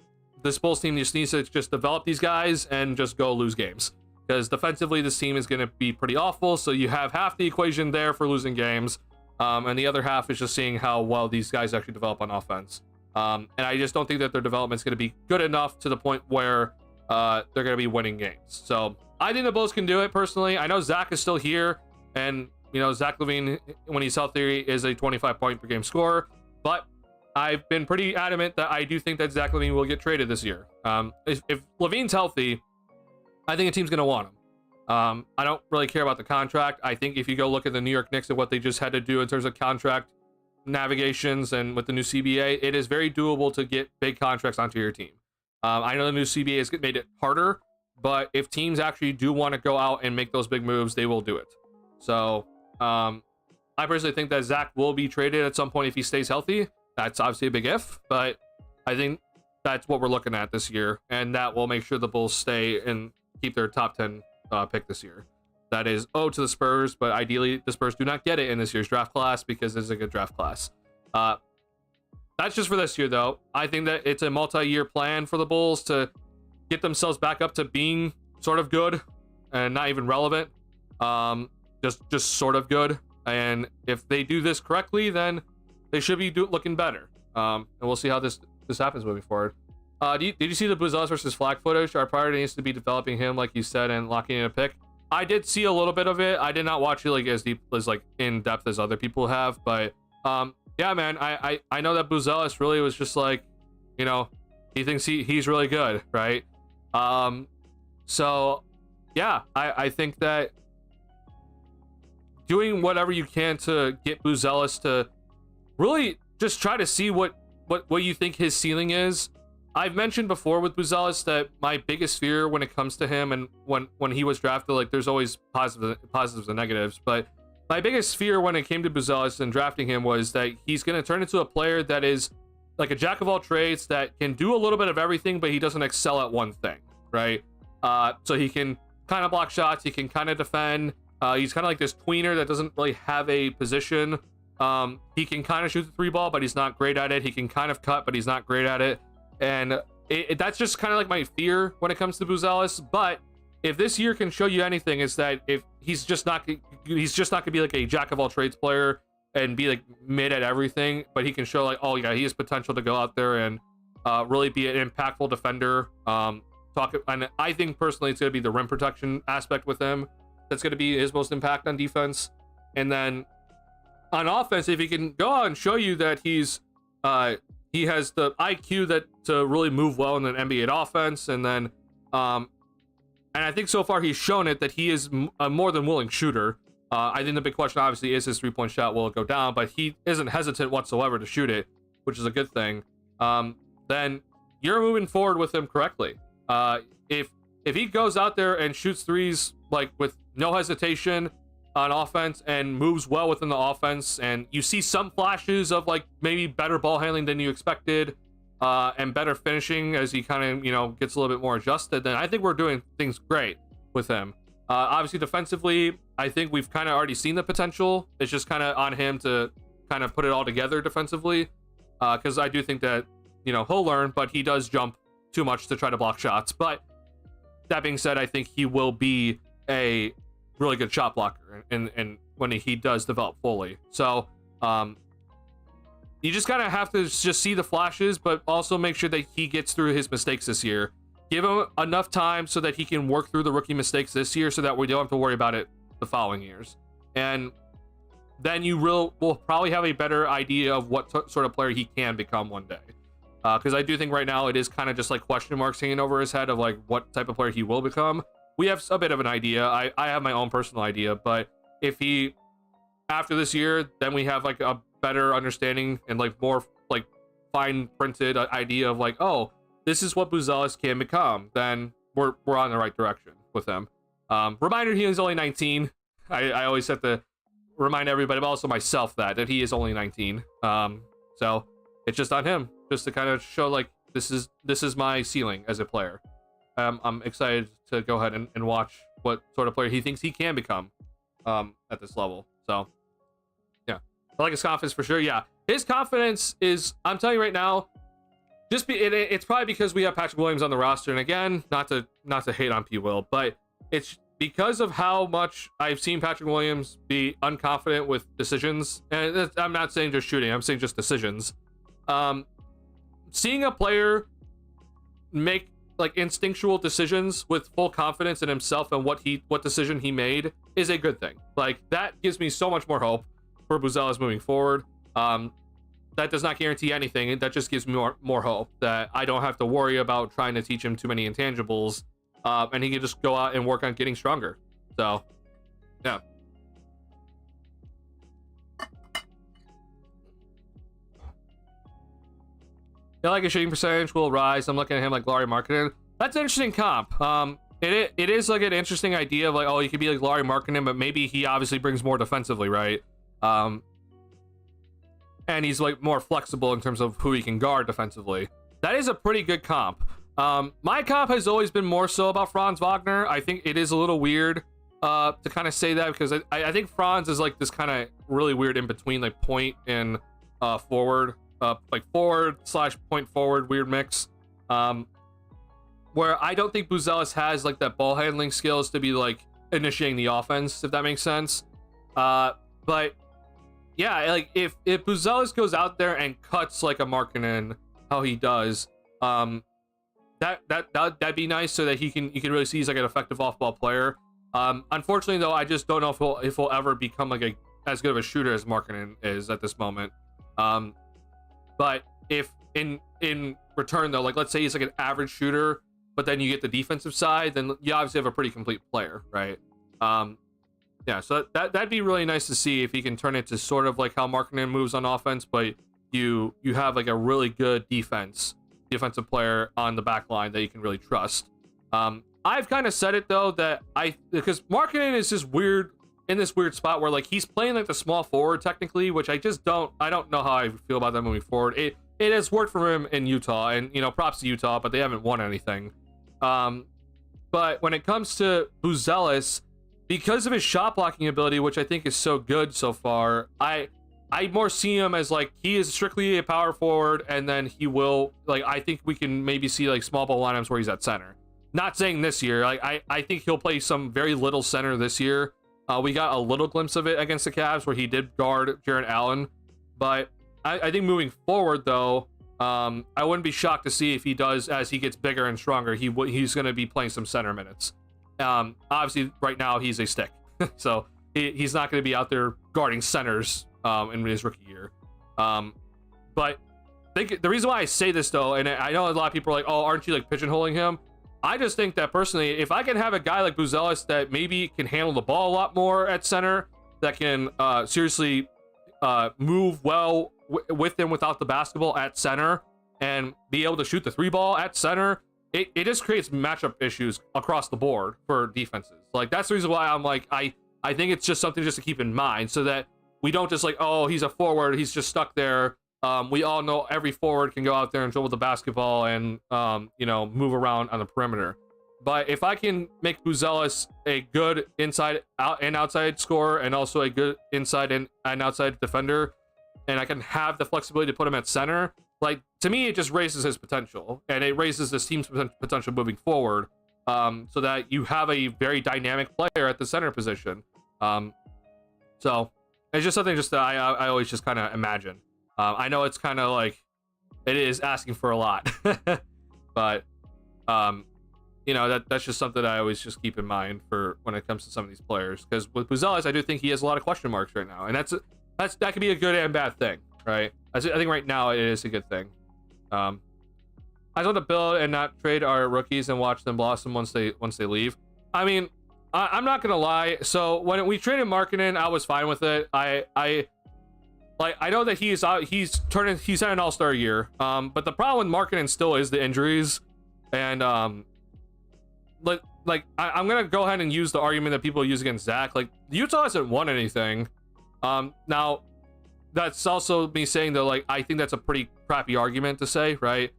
this Bulls team just needs to just develop these guys and just go lose games. Because defensively, this team is going to be pretty awful. So you have half the equation there for losing games. And the other half is just seeing how well these guys actually develop on offense. And I just don't think that their development is going to be good enough to the point where they're going to be winning games. So I think the Bulls can do it personally. I know Zach is still here. And, Zach LaVine, when he's healthy, is a 25-point per game scorer. But I've been pretty adamant that I do think that Zach LaVine will get traded this year. If LaVine's healthy, I think a team's going to want him. I don't really care about the contract. I think if you go look at the New York Knicks and what they just had to do in terms of contract navigations and with the new CBA, it is very doable to get big contracts onto your team. I know the new CBA has made it harder, but if teams actually do want to go out and make those big moves, they will do it. So I personally think that Zach will be traded at some point if he stays healthy. That's obviously a big if, but I think that's what we're looking at this year, and that will make sure the Bulls stay and keep their top 10 pick this year. That is owed to the Spurs, but ideally the Spurs do not get it in this year's draft class because it's a good draft class. That's just for this year, though. I think that it's a multi-year plan for the Bulls to get themselves back up to being sort of good and not even relevant. Just sort of good. And if they do this correctly, then they should be looking better. And we'll see how this happens moving forward. Did you see the Buzelis versus Flag footage? Our priority needs to be developing him, like you said, and locking in a pick. I did see a little bit of it. I did not watch it like as deep as like in depth as other people have, but yeah, man, I know that Buzelis really was just like, you know, he thinks he's really good, right? So yeah, I think that doing whatever you can to get Buzelis to really just try to see what you think his ceiling is. I've mentioned before with Buzelis that my biggest fear when it comes to him, and when he was drafted, like there's always positives and negatives, but my biggest fear when it came to Buzelis and drafting him was that he's going to turn into a player that is like a jack of all trades that can do a little bit of everything, but he doesn't excel at one thing, right? So he can kind of block shots, he can kind of defend. He's kind of like this tweener that doesn't really have a position. He can kind of shoot the three ball, but he's not great at it. He can kind of cut, but he's not great at it. And that's just kind of like my fear when it comes to Buzelis. But if this year can show you anything, is that if he's just not gonna be like a jack of all trades player and be like mid at everything, but he can show like, oh yeah, he has potential to go out there and really be an impactful defender. And I think personally it's gonna be the rim protection aspect with him that's gonna be his most impact on defense. And then on offense, if he can go out and show you that he has the IQ that to really move well in an NBA offense, and then and I think so far he's shown it that he is a more than willing shooter. I think the big question obviously is his three-point shot, will it go down, but he isn't hesitant whatsoever to shoot it, which is a good thing. Then you're moving forward with him correctly. If he goes out there and shoots threes like with no hesitation on offense and moves well within the offense, and you see some flashes of like maybe better ball handling than you expected, and better finishing as he kind of, you know, gets a little bit more adjusted, then I think we're doing things great with him. Obviously defensively, I think we've kind of already seen the potential. It's just kind of on him to kind of put it all together defensively, because I do think that, you know, he'll learn, but he does jump too much to try to block shots. But that being said, I think he will be a really good shot blocker and when he does develop fully. So you just kind of have to just see the flashes, but also make sure that he gets through his mistakes this year. Give him enough time so that he can work through the rookie mistakes this year, so that we don't have to worry about it the following years. And then you will probably have a better idea of what sort of player he can become one day. Because I do think right now it is kind of just like question marks hanging over his head of like what type of player he will become. We have a bit of an idea. I have my own personal idea, but if he, after this year, then we have like a better understanding and like more like fine printed idea of like, oh, this is what Buzelis can become, then we're on the right direction with him. Reminder, he is only 19. I always have to remind everybody, but also myself that he is only 19. So it's just on him, just to kind of show like this is my ceiling as a player. I'm excited to go ahead and watch what sort of player he thinks he can become at this level. So yeah, I like his confidence for sure. Yeah, his confidence is, I'm telling you right now, it's probably because we have Patrick Williams on the roster, and again, not to hate on P. Will, but it's because of how much I've seen Patrick Williams be unconfident with decisions. And I'm not saying just shooting, I'm saying just decisions. Seeing a player make like instinctual decisions with full confidence in himself and what decision he made is a good thing. Like that gives me so much more hope for Buzelis moving forward. That does not guarantee anything. That just gives me more hope that I don't have to worry about trying to teach him too many intangibles, and he can just go out and work on getting stronger. So yeah. I like his shooting percentage will rise. I'm looking at him like Laurie Marketing. That's an interesting comp. it is like an interesting idea of like, oh, he could be like Lauri Markkanen, but maybe he obviously brings more defensively, right? And he's like more flexible in terms of who he can guard defensively. That is a pretty good comp. My comp has always been more so about Franz Wagner. I think it is a little weird to kind of say that, because I think Franz is like this kind of really weird in between, like point and forward, like forward / point forward weird mix. Where I don't think Buzelis has like that ball handling skills to be like initiating the offense, if that makes sense. But yeah, like if Buzelis goes out there and cuts like a Markkanen, how he does, that'd be nice, so that you can really see he's like an effective off-ball player. Unfortunately though, I just don't know if he'll ever become like as good of a shooter as Markkanen is at this moment. But if in return though, like let's say he's like an average shooter, but then you get the defensive side, then you obviously have a pretty complete player, right? Yeah, so that'd be really nice to see if he can turn it to sort of like how Markkanen moves on offense, but you have like a really good defensive player on the back line that you can really trust. I've kind of said it though, that because Markkanen is just weird in this weird spot where like he's playing like the small forward technically, which I don't know how I feel about that moving forward. It has worked for him in Utah, and props to Utah, but they haven't won anything. But when it comes to Buzelis, because of his shot blocking ability, which I think is so good so far, I more see him as like he is strictly a power forward, and then he will like, I think we can maybe see like small ball lineups where he's at center. Not saying this year, like I think he'll play some very little center this year. We got a little glimpse of it against the Cavs where he did guard Jarrett Allen, but I think moving forward though, I wouldn't be shocked to see if he does, as he gets bigger and stronger, he's going to be playing some center minutes. Obviously right now he's a stick, so he's not going to be out there guarding centers in his rookie year. But the reason why I say this though, and I know a lot of people are like, oh, aren't you like pigeonholing him? I just think that personally, if I can have a guy like Buzelis that maybe can handle the ball a lot more at center, that can seriously move well with and without the basketball at center, and be able to shoot the 3-ball at center, it just creates matchup issues across the board for defenses. Like that's the reason why I'm like, I think it's just something just to keep in mind, so that we don't just like, oh, he's a forward, he's just stuck there. We all know every forward can go out there and dribble the basketball and move around on the perimeter. But if I can make Buzelis a good inside and outside scorer, and also a good inside and outside defender, and I can have the flexibility to put him at center, like to me it just raises his potential, and it raises this team's potential moving forward, so that you have a very dynamic player at the center position. So it's just something just that I always just kind of imagine. I know it's kind of like, it is asking for a lot, but that's just something I always just keep in mind for when it comes to some of these players. Because with Buzelis, I do think he has a lot of question marks right now, and that could be a good and bad thing, right? I think right now it is a good thing. I just want to build and not trade our rookies and watch them blossom once they leave. I mean, I'm not gonna lie. So when we traded Markkanen, I was fine with it. I know that he's had an all-star year, but the problem with Markkanen still is the injuries, and I'm gonna go ahead and use the argument that people use against Zach. Like, Utah hasn't won anything. Now that's also me saying that, like, I think that's a pretty crappy argument to say, right?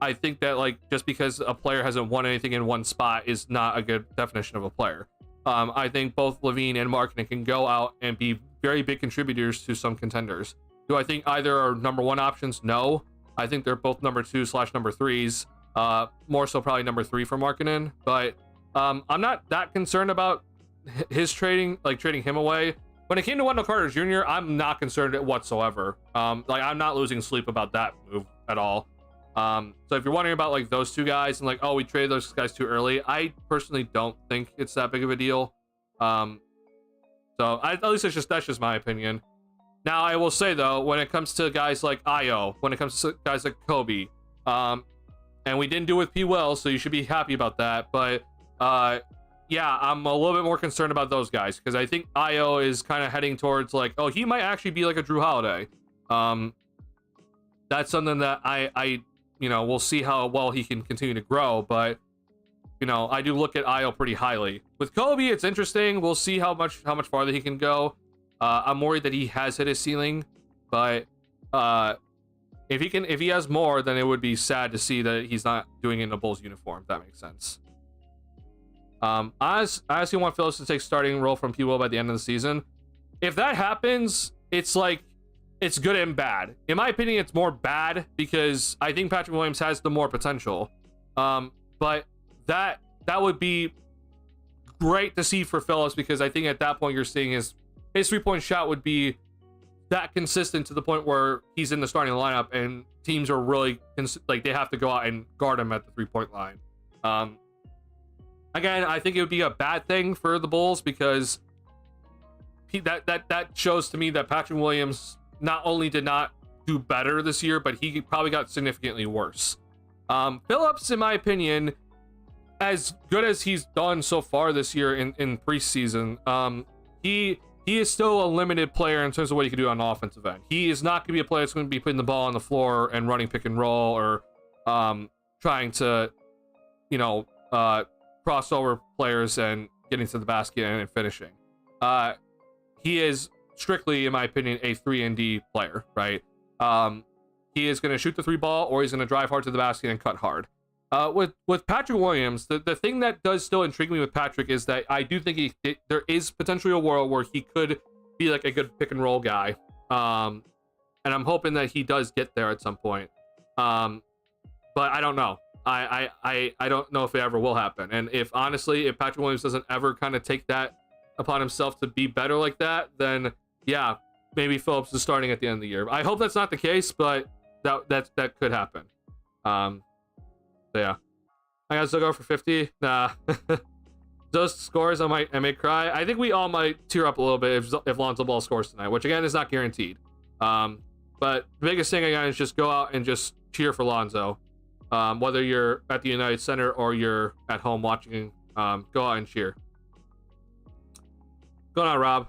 I think that, like, just because a player hasn't won anything in one spot is not a good definition of a player. I think both Levine and Markkanen can go out and be very big contributors to some contenders. Do I think either are number one options? No. I think they're both number 2/number 3s. More so probably number 3 for Markkanen. But I'm not that concerned about his trading him away. When it came to Wendell Carter Jr., I'm not concerned whatsoever. I'm not losing sleep about that move at all. So if you're wondering about like those two guys and like, oh, we traded those guys too early, I personally don't think it's that big of a deal. At least that's just my opinion. Now I will say though, when it comes to guys like Io, when it comes to guys like Kobe, and we didn't do it with P. Will, so you should be happy about that. But yeah, I'm a little bit more concerned about those guys, because I think Io is kind of heading towards like, oh, he might actually be like a Drew Holiday. That's something that I we'll see how well he can continue to grow. But I do look at Io pretty highly. With Kobe, it's interesting. We'll see how much farther he can go. I'm worried that he has hit his ceiling, but if he has more, then it would be sad to see that he's not doing it in a Bulls uniform. If that makes sense. I honestly want Phillips to take starting role from P. Will by the end of the season. If that happens, it's like it's good and bad. In my opinion, it's more bad because I think Patrick Williams has the more potential. But that would be great to see for Phillips, because I think at that point you're seeing his 3-point shot would be that consistent to the point where he's in the starting lineup and teams are really like they have to go out and guard him at the 3-point line. Again, I think it would be a bad thing for the Bulls because that shows to me that Patrick Williams not only did not do better this year, but he probably got significantly worse. Phillips, in my opinion, as good as he's done so far this year in preseason, he is still a limited player in terms of what he can do on the offensive end. He is not going to be a player that's going to be putting the ball on the floor and running pick and roll or trying to, cross over players and getting to the basket and finishing. He is strictly, in my opinion, a 3-and-D player, right? He is going to shoot the 3 ball, or he's going to drive hard to the basket and cut hard. With Patrick Williams, the thing that does still intrigue me with Patrick is that I do think there is potentially a world where he could be like a good pick and roll guy. And I'm hoping that he does get there at some point. But I don't know. I don't know if it ever will happen. And if Patrick Williams doesn't ever kind of take that upon himself to be better like that, then yeah, maybe Phillips is starting at the end of the year. I hope that's not the case, but that could happen. So yeah, I gotta still go for 50. Nah, those scores I may cry. I think we all might tear up a little bit if Lonzo Ball scores tonight, which again is not guaranteed. But the biggest thing again is just go out and just cheer for Lonzo. Whether you're at the United Center or you're at home watching, go out and cheer. What's going on, Rob?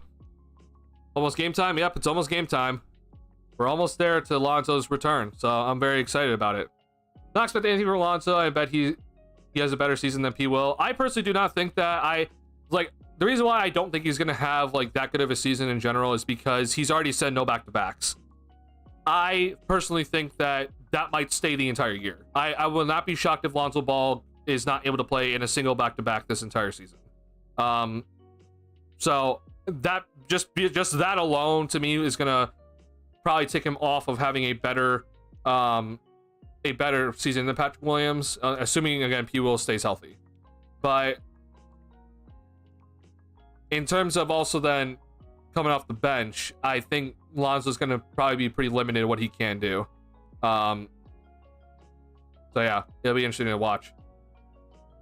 Almost game time? Yep, it's almost game time. We're almost there to Lonzo's return, so I'm very excited about it. Not expect anything from Lonzo. I bet he has a better season than P. Will. I personally do not think that. The reason why I don't think he's going to have like that good of a season in general is because he's already said no back-to-backs. I personally think that might stay the entire year. I will not be shocked if Lonzo Ball is not able to play in a single back-to-back this entire season. So that just that alone to me is gonna probably take him off of having a better season than Patrick Williams, assuming again P. Will stays healthy. But in terms of also then coming off the bench, I think Lonzo's gonna probably be pretty limited in what he can do. So yeah, it'll be interesting to watch.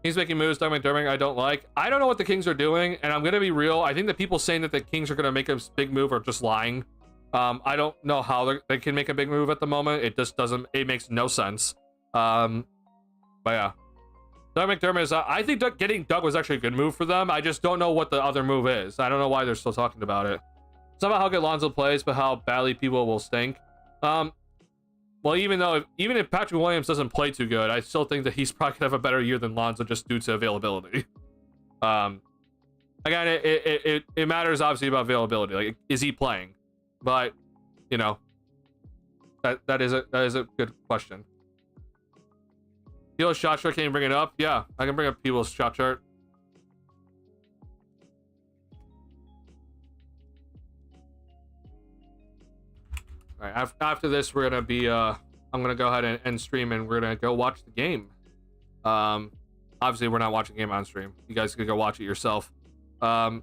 Kings making moves, Doug McDermott, I don't like. I don't know what the Kings are doing, and I'm gonna be real. I think the people saying that the Kings are gonna make a big move are just lying. I don't know how they can make a big move at the moment. It just doesn't. It makes no sense. But yeah, Doug McDermott is. I think getting Doug was actually a good move for them. I just don't know what the other move is. I don't know why they're still talking about it. It's not about how good Lonzo plays, but how badly people will stink. Well, even if Patrick Williams doesn't play too good, I still think that he's probably gonna have a better year than Lonzo just due to availability. Again, it matters obviously about availability. Like, is he playing? But that is a good question. People's shot chart, can you bring it up? Yeah, I can bring up people's shot chart. All right, after this, we're gonna be I'm gonna go ahead and end stream, and we're gonna go watch the game. Obviously, we're not watching the game on stream. You guys can go watch it yourself. All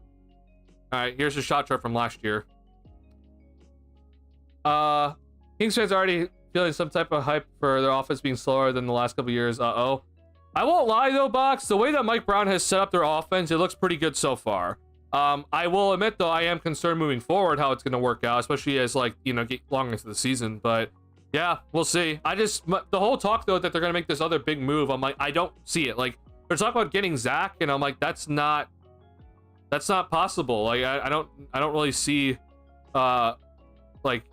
right, here's the shot chart from last year. Kings fans are already feeling some type of hype for their offense being slower than the last couple years. I won't lie though, Box. The way that Mike Brown has set up their offense, it looks pretty good so far. I will admit though, I am concerned moving forward how it's going to work out, especially as get longer into the season. But yeah, we'll see. The whole talk though that they're going to make this other big move, I'm like, I don't see it. Like, they're talking about getting Zach, and I'm like, that's not possible. Like, I don't really see like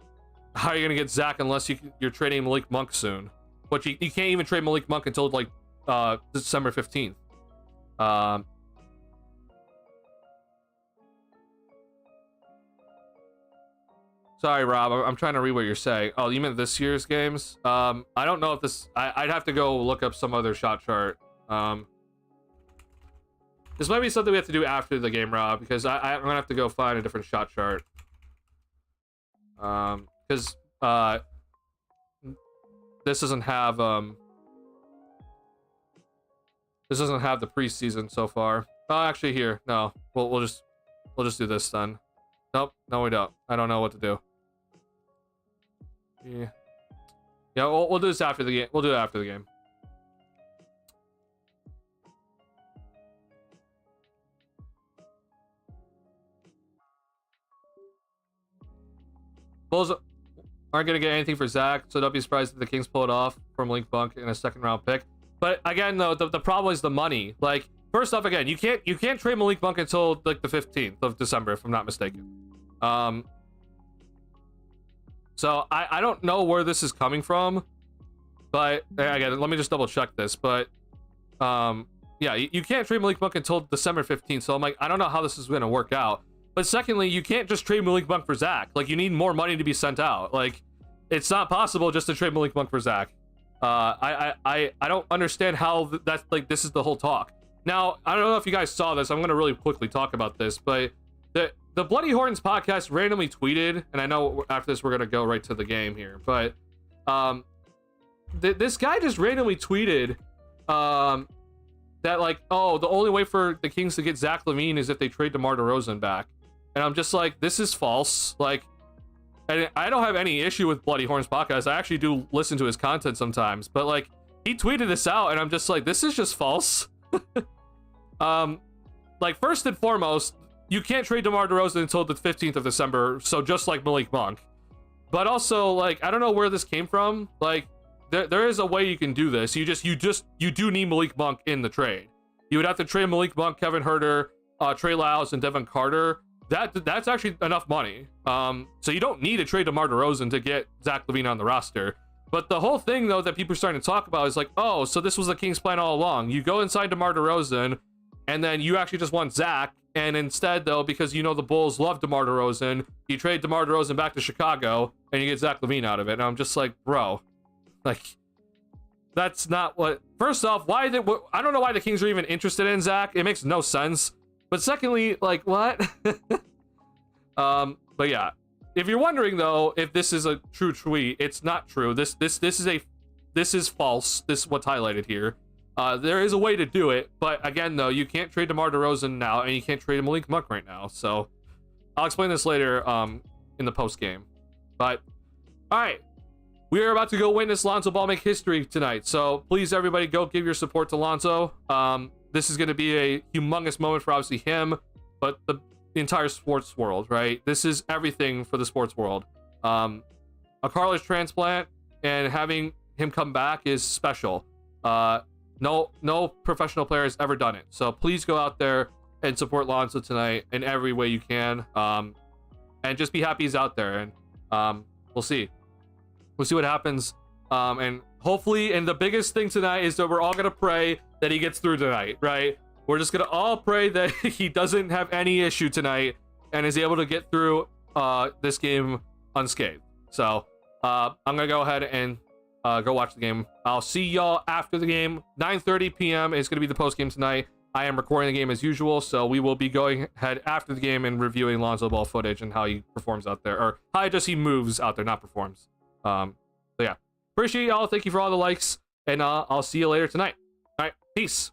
how are you gonna get Zach unless you're trading Malik Monk soon? But you can't even trade Malik Monk until like December 15th. Sorry, Rob. I'm trying to read what you're saying. Oh, you meant this year's games? I don't know if this... I'd have to go look up some other shot chart. This might be something we have to do after the game, Rob, because I'm gonna have to go find a different shot chart. Because this doesn't have the preseason so far. Oh, actually, here. No, we'll just do this then. Nope, no, we don't. I don't know what to do. Yeah, we'll do this after the game. We'll do it after the game. Bulls aren't going to get anything for Zach, so don't be surprised if the Kings pull it off from Malik Monk in a second-round pick. But again, though, the problem is the money. Like, first off, again, you can't trade Malik Monk until like the 15th of December, if I'm not mistaken. So I don't know where this is coming from, but again, let me just double check this. But yeah, you can't trade Malik Monk until December 15th. So I'm like, I don't know how this is going to work out. But secondly, you can't just trade Malik Monk for Zach. Like, you need more money to be sent out. Like, it's not possible just to trade Malik Monk for Zach. I don't understand how that's like, this is the whole talk. Now, I don't know if you guys saw this. I'm going to really quickly talk about this, but the Bloody Horns podcast randomly tweeted, and I know after this we're going to go right to the game here, but this guy just randomly tweeted that, like, oh, the only way for the Kings to get Zach LaVine is if they trade DeMar DeRozan back. And I'm just like, this is false. Like, and I don't have any issue with Bloody Horns podcast. I actually do listen to his content sometimes, but like, he tweeted this out, and I'm just like, this is just false. Like, first and foremost, you can't trade DeMar DeRozan until the 15th of December, so just like Malik Monk. But also, like, I don't know where this came from. Like, there is a way you can do this. You do need Malik Monk in the trade. You would have to trade Malik Monk, Kevin Huerter, Trey Lyles, and Devin Carter. That's actually enough money. So you don't need to trade DeMar DeRozan to get Zach LaVine on the roster. But the whole thing, though, that people are starting to talk about is like, oh, so this was the Kings' plan all along. You go inside DeMar DeRozan, and then you actually just want Zach. And instead, though, because you know the Bulls love DeMar DeRozan, you trade DeMar DeRozan back to Chicago, and you get Zach LaVine out of it. And I'm just like, bro, like, that's not what... First off, I don't know why the Kings are even interested in Zach. It makes no sense. But secondly, like, what? But yeah, if you're wondering though, if this is a true tweet, it's not true. This is false. This is what's highlighted here. There is a way to do it, but again though, you can't trade DeMar DeRozan now, and you can't trade Malik Monk right now. So I'll explain this later in the post game. But all right, we are about to go witness Lonzo Ball make history tonight. So please, everybody, go give your support to Lonzo. This is going to be a humongous moment for obviously him, but the entire sports world, right? This is everything for the sports world. A cartilage transplant and having him come back is special. No professional player has ever done it. So please go out there and support Lonzo tonight in every way you can. And just be happy he's out there. And we'll see. We'll see what happens. And hopefully, and the biggest thing tonight is that we're all going to pray that he gets through tonight, right? We're just going to all pray that he doesn't have any issue tonight and is able to get through this game unscathed. So I'm going to go ahead and go watch the game. I'll see y'all after the game. 9:30 p.m. is going to be the post game tonight. I am recording the game as usual, so we will be going ahead after the game and reviewing Lonzo Ball footage and how he performs out there, or how he moves out there, not performs. So yeah, appreciate y'all. Thank you for all the likes, and I'll see you later tonight. All right, peace.